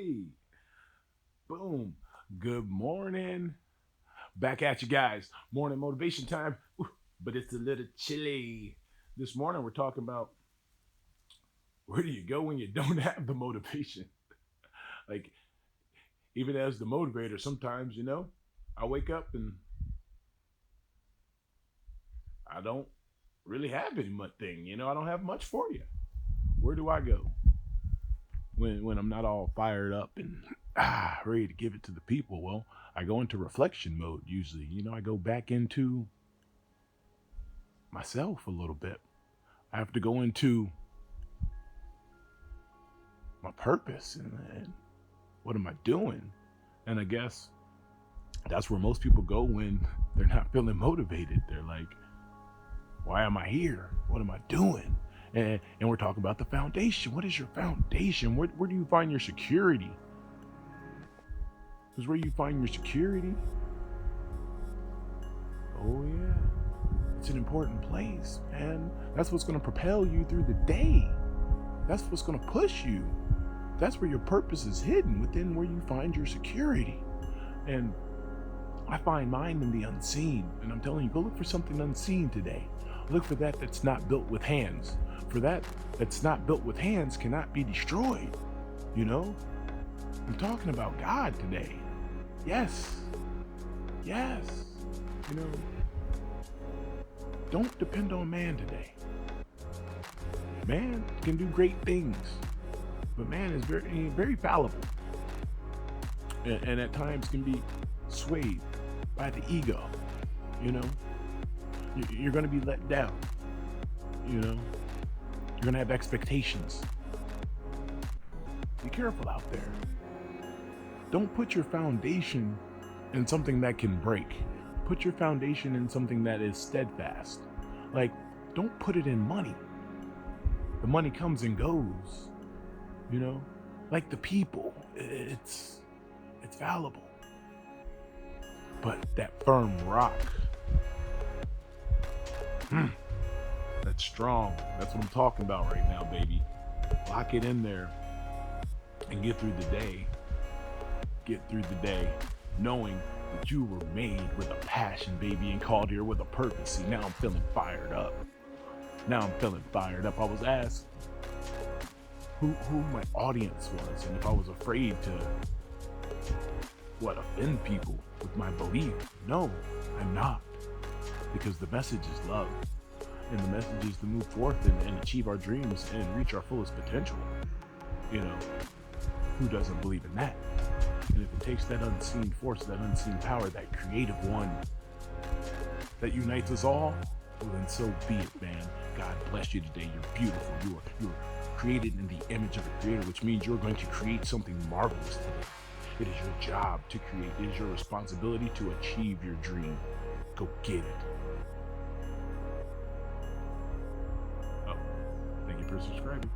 Hey, boom. Good morning. Back at you guys. Morning motivation time, but it's a little chilly. This morning we're talking about where do you go when you don't have the motivation? Like, even as the motivator, sometimes, I wake up and I don't really have any much thing. I don't have much for you. Where do I go when I'm not all fired up and ready to give it to the people? Well, I go into reflection mode usually. I go back into myself a little bit. I have to go into my purpose and what am I doing? And I guess that's where most people go when they're not feeling motivated. They're like, why am I here? What am I doing? And we're talking about the foundation. What is your foundation? Where do you find your security? Because where you find your security, oh yeah, it's an important place, man. That's what's going to propel you through the day. That's what's going to push you. That's where your purpose is hidden, within where you find your security. And I find mine in the unseen. And I'm telling you, go look for something unseen today. Look for that that's not built with hands. For that that's not built with hands cannot be destroyed. I'm talking about God today. Yes. Don't depend on man today. Man can do great things, but man is very fallible, and at times can be swayed by the ego. You're going to be let down. You're going to have expectations. Be careful out there. Don't put your foundation in something that can break. Put your foundation in something that is steadfast. Like, don't put it in money. The money comes and goes. Like the people, it's fallible. But that firm rock, that's strong. That's what I'm talking about right now, baby. Lock it in there and get through the day. Get through the day knowing that you were made with a passion, baby, and called here with a purpose. See, now I'm feeling fired up. I was asked who my audience was, and if I was afraid to offend people with my belief. No, I'm not, because the message is love, and the message is to move forth and achieve our dreams and reach our fullest potential. Who doesn't believe in that? And if it takes that unseen force, that unseen power, that creative one that unites us all, well, then so be it, man. God bless you today. You're beautiful. You're created in the image of the Creator, which means you're going to create something marvelous today. It is your job to create. It is your responsibility to achieve your dream. Go get it. Oh, thank you for subscribing.